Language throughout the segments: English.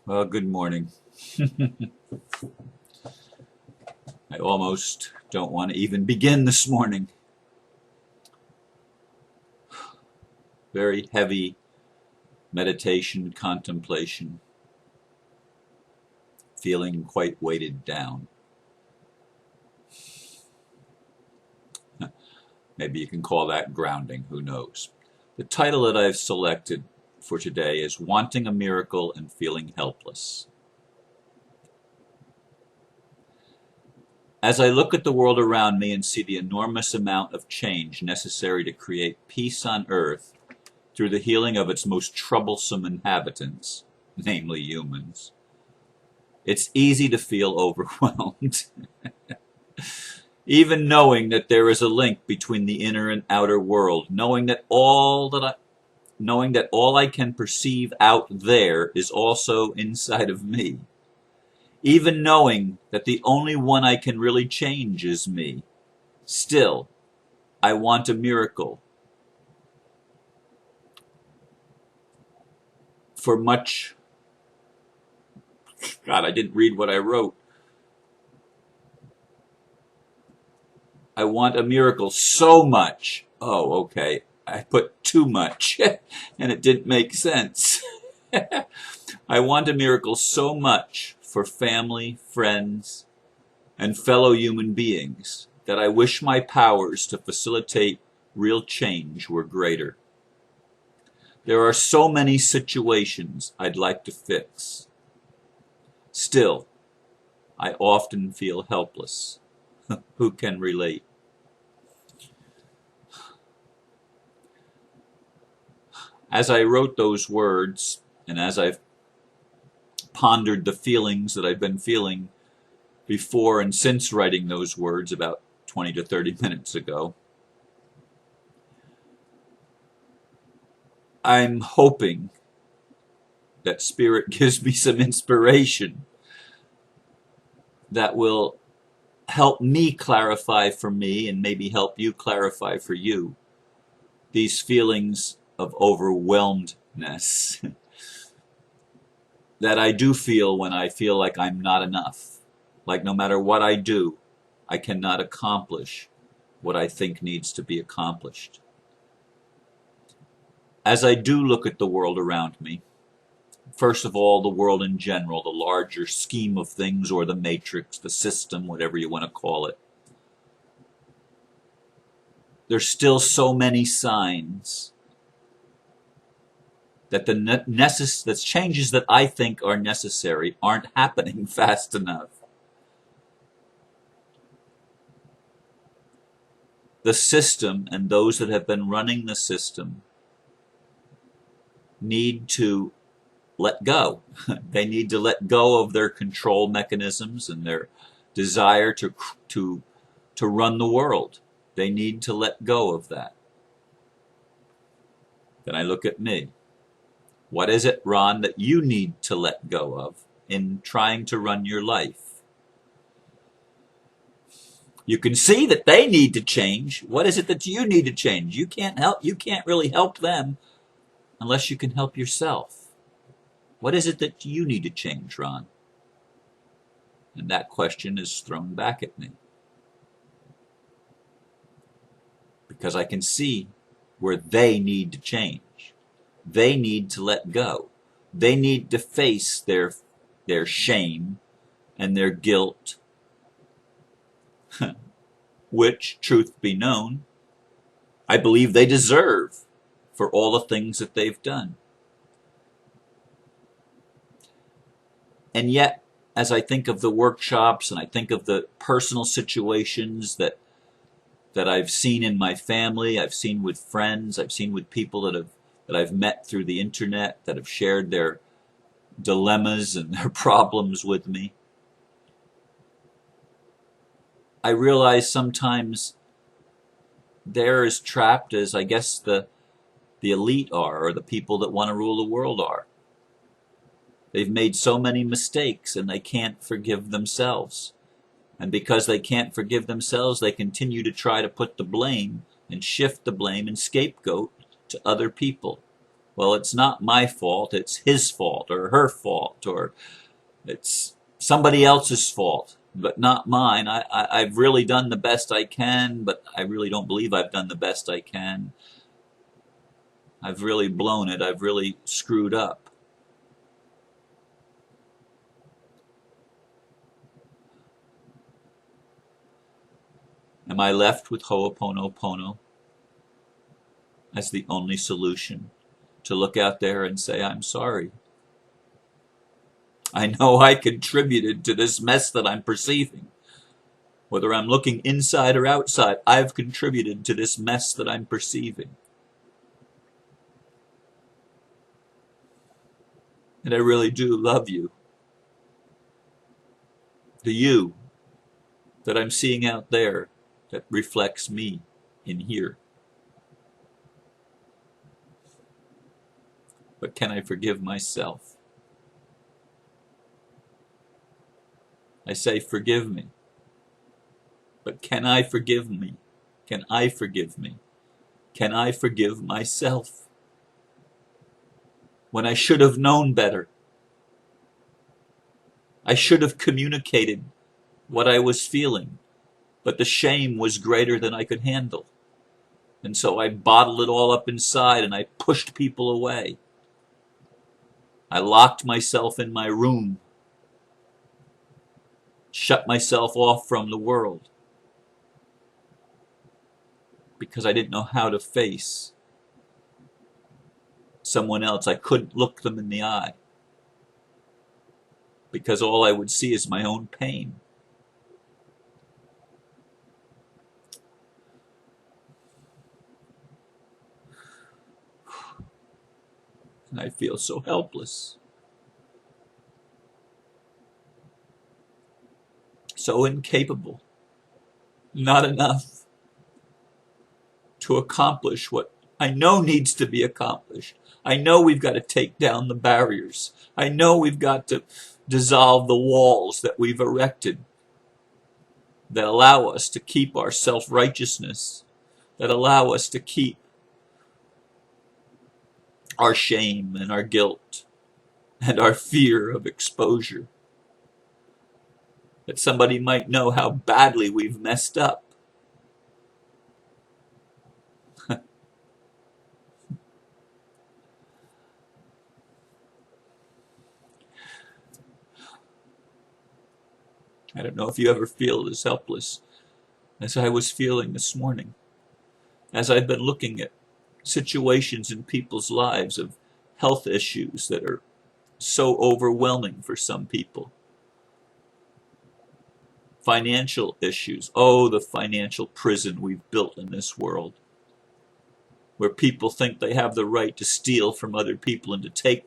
Well, good morning. I almost don't want to even begin this morning. Very heavy meditation, contemplation, feeling quite weighted down. Maybe you can call that grounding, who knows. The title that I've selected for today is Wanting a Miracle and Feeling Helpless. As I look at the world around me and see the enormous amount of change necessary to create peace on earth through the healing of its most troublesome inhabitants, namely humans, it's easy to feel overwhelmed. Even knowing that there is a link between the inner and outer world, knowing that all I can perceive out there is also inside of me. Even knowing that the only one I can really change is me. Still, I want a miracle. For much... God, I didn't read what I wrote. I want a miracle so much. Oh, okay. I put too much, and it didn't make sense. I want a miracle so much for family, friends, and fellow human beings that I wish my powers to facilitate real change were greater. There are so many situations I'd like to fix. Still, I often feel helpless. Who can relate? As I wrote those words, and as I've pondered the feelings that I've been feeling before and since writing those words about 20 to 30 minutes ago, I'm hoping that Spirit gives me some inspiration that will help me clarify for me and maybe help you clarify for you these feelings of overwhelmedness that I do feel when I feel like I'm not enough. Like no matter what I do, I cannot accomplish what I think needs to be accomplished. As I do look at the world around me, first of all, the world in general, the larger scheme of things, or the matrix, the system, whatever you want to call it, there's still so many signs that the changes that I think are necessary aren't happening fast enough. The system and those that have been running the system need to let go. They need to let go of their control mechanisms and their desire to run the world. They need to let go of that. Then I look at me. What is it, Ron, that you need to let go of in trying to run your life? You can see that they need to change. What is it that you need to change? You can't really help them unless you can help yourself. What is it that you need to change, Ron? And that question is thrown back at me. Because I can see where they need to change. They need to let go. They need to face their shame and their guilt, which, truth be known, I believe they deserve for all the things that they've done. And yet, as I think of the workshops and I think of the personal situations that I've seen in my family, I've seen with friends, I've seen with people that I've met through the internet, that have shared their dilemmas and their problems with me, I realize sometimes they're as trapped as I guess the elite are, or the people that want to rule the world are. They've made so many mistakes and they can't forgive themselves. And because they can't forgive themselves, they continue to try to put the blame and shift the blame and scapegoat to other people. Well, it's not my fault, it's his fault or her fault, or it's somebody else's fault, but not mine. I've really done the best I can, but I really don't believe I've done the best I can. I've really blown it. I've really screwed up. Am I left with Ho'oponopono as the only solution? To look out there and say, I'm sorry. I know I contributed to this mess that I'm perceiving. Whether I'm looking inside or outside, I've contributed to this mess that I'm perceiving. And I really do love you. The you that I'm seeing out there that reflects me in here. But can I forgive myself? I say, forgive me. But can I forgive me? Can I forgive me? Can I forgive myself? When I should have known better. I should have communicated what I was feeling, but the shame was greater than I could handle. And so I bottled it all up inside and I pushed people away. I locked myself in my room, shut myself off from the world, because I didn't know how to face someone else. I couldn't look them in the eye, because all I would see is my own pain. And I feel so helpless, so incapable, not enough to accomplish what I know needs to be accomplished. I know we've got to take down the barriers. I know we've got to dissolve the walls that we've erected that allow us to keep our self-righteousness, that allow us to keep our shame and our guilt and our fear of exposure. That somebody might know how badly we've messed up. I don't know if you ever feel as helpless as I was feeling this morning, as I've been looking at situations in people's lives of health issues that are so overwhelming for some people. Financial issues. Oh, the financial prison we've built in this world, where people think they have the right to steal from other people and to take.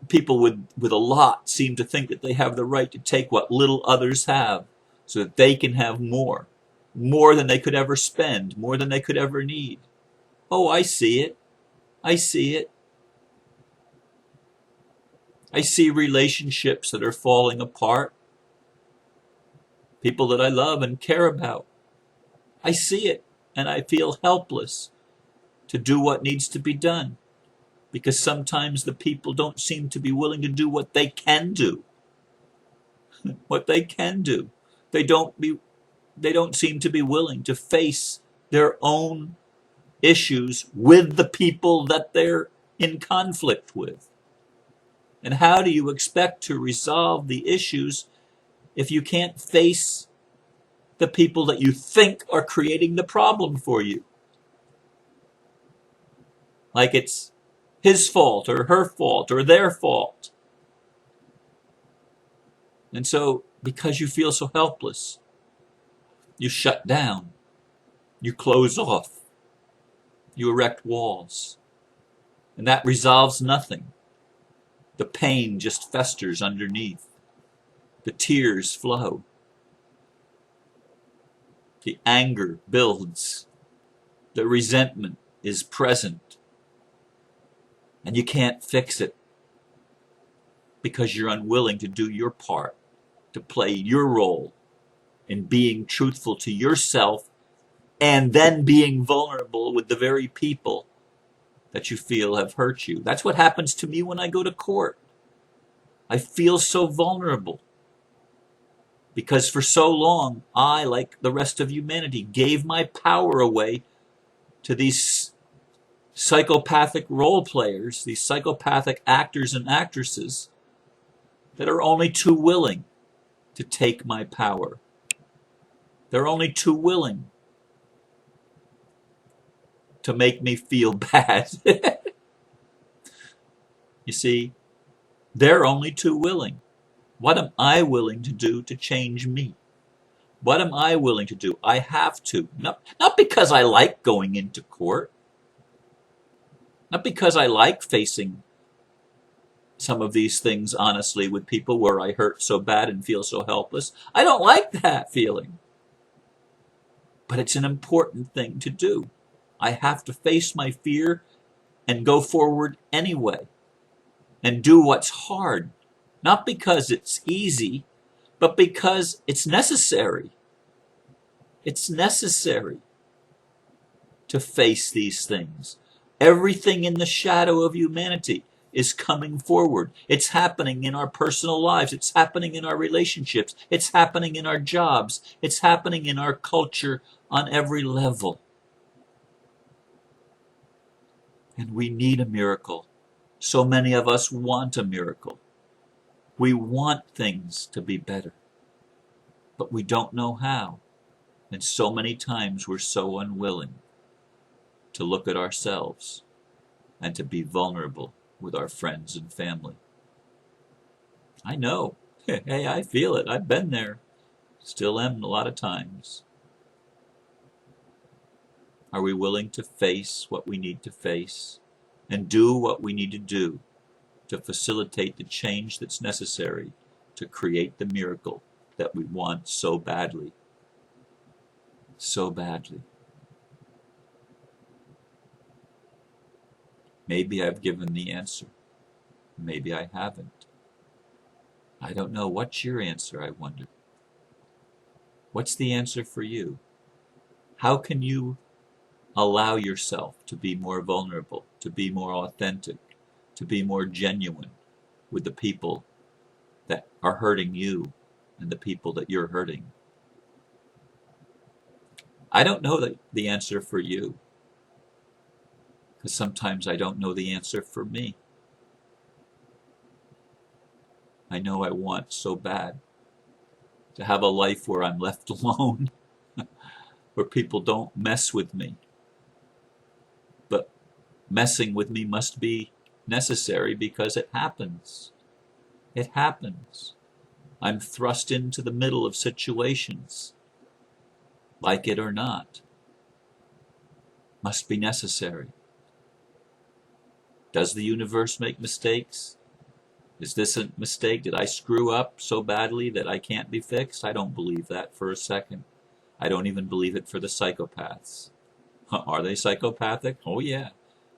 People with a lot seem to think that they have the right to take what little others have so that they can have more than they could ever spend, more than they could ever need. Oh, I see it. I see it. I see relationships that are falling apart. People that I love and care about. I see it, and I feel helpless to do what needs to be done. Because sometimes the people don't seem to be willing to do what they can do. What they can do. They don't seem to be willing to face their own issues with the people that they're in conflict with. And how do you expect to resolve the issues if you can't face the people that you think are creating the problem for you? Like it's his fault or her fault or their fault. And so, because you feel so helpless, you shut down, you close off, you erect walls, and that resolves nothing. The pain just festers underneath. The tears flow. The anger builds. The resentment is present. And you can't fix it because you're unwilling to do your part, to play your role in being truthful to yourself and then being vulnerable with the very people that you feel have hurt you. That's what happens to me when I go to court. I feel so vulnerable because for so long, I, like the rest of humanity, gave my power away to these psychopathic role players, these psychopathic actors and actresses that are only too willing to take my power. They're only too willing to make me feel bad. You see, they're only too willing. What am I willing to do to change me? What am I willing to do? I have to. Not because I like going into court. Not because I like facing some of these things honestly with people where I hurt so bad and feel so helpless. I don't like that feeling. But it's an important thing to do. I have to face my fear and go forward anyway. And do what's hard. Not because it's easy, but because it's necessary. It's necessary to face these things. Everything in the shadow of humanity is coming forward. It's happening in our personal lives. It's happening in our relationships. It's happening in our jobs. It's happening in our culture on every level. And we need a miracle. So many of us want a miracle. We want things to be better, but we don't know how. And so many times we're so unwilling to look at ourselves and to be vulnerable with our friends and family. I know. Hey, I feel it. I've been there. Still am a lot of times. Are we willing to face what we need to face and do what we need to do to facilitate the change that's necessary to create the miracle that we want so badly? So badly. Maybe I've given the answer. Maybe I haven't. I don't know. What's your answer, I wonder? What's the answer for you? How can you allow yourself to be more vulnerable, to be more authentic, to be more genuine with the people that are hurting you and the people that you're hurting? I don't know the answer for you, because sometimes I don't know the answer for me. I know I want so bad to have a life where I'm left alone, where people don't mess with me. But messing with me must be necessary because it happens. It happens. I'm thrust into the middle of situations, like it or not. Must be necessary. Does the universe make mistakes? Is this a mistake? Did I screw up so badly that I can't be fixed? I don't believe that for a second. I don't even believe it for the psychopaths. Are they psychopathic? Oh yeah.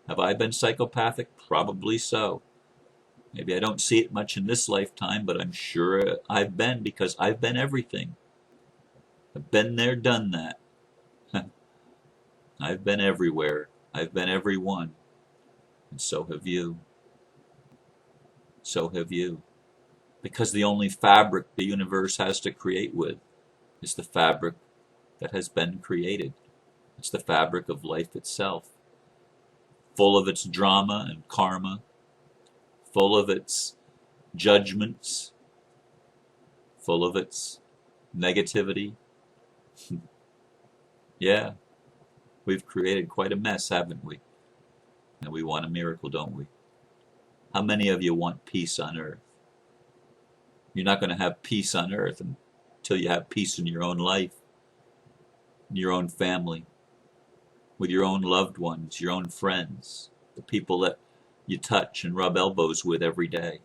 Have I been psychopathic? Probably so. Maybe I don't see it much in this lifetime, but I'm sure I've been, because I've been everything. I've been there, done that. I've been everywhere. I've been everyone. And so have you. So have you. Because the only fabric the universe has to create with is the fabric that has been created. It's the fabric of life itself, full of its drama and karma, full of its judgments, full of its negativity. Yeah, we've created quite a mess, haven't we? And we want a miracle, don't we? How many of you want peace on earth? You're not going to have peace on earth until you have peace in your own life, in your own family, with your own loved ones, your own friends, the people that you touch and rub elbows with every day.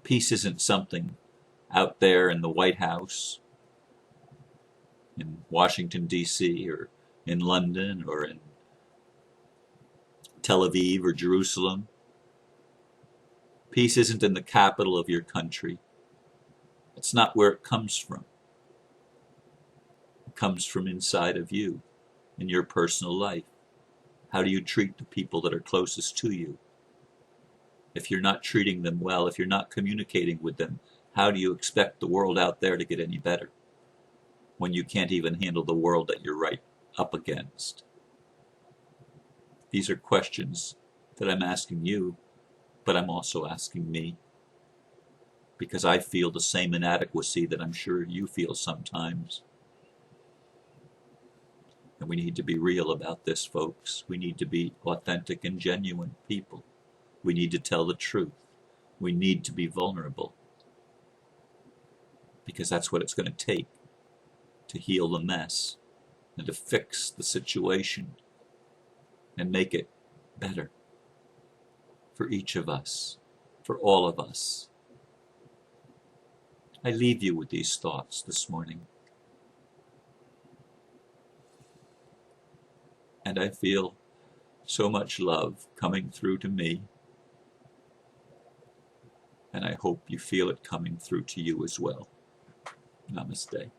Peace isn't something out there in the White House, in Washington, D.C., or in London, or in Tel Aviv or Jerusalem. Peace isn't in the capital of your country. It's not where it comes from. It comes from inside of you, in your personal life. How do you treat the people that are closest to you? If you're not treating them well, if you're not communicating with them, how do you expect the world out there to get any better when you can't even handle the world that you're right up against? These are questions that I'm asking you, but I'm also asking me, because I feel the same inadequacy that I'm sure you feel sometimes. And we need to be real about this, folks. We need to be authentic and genuine people. We need to tell the truth. We need to be vulnerable, because that's what it's going to take to heal the mess and to fix the situation and make it better for each of us, for all of us. I leave you with these thoughts this morning. And I feel so much love coming through to me. And I hope you feel it coming through to you as well. Namaste.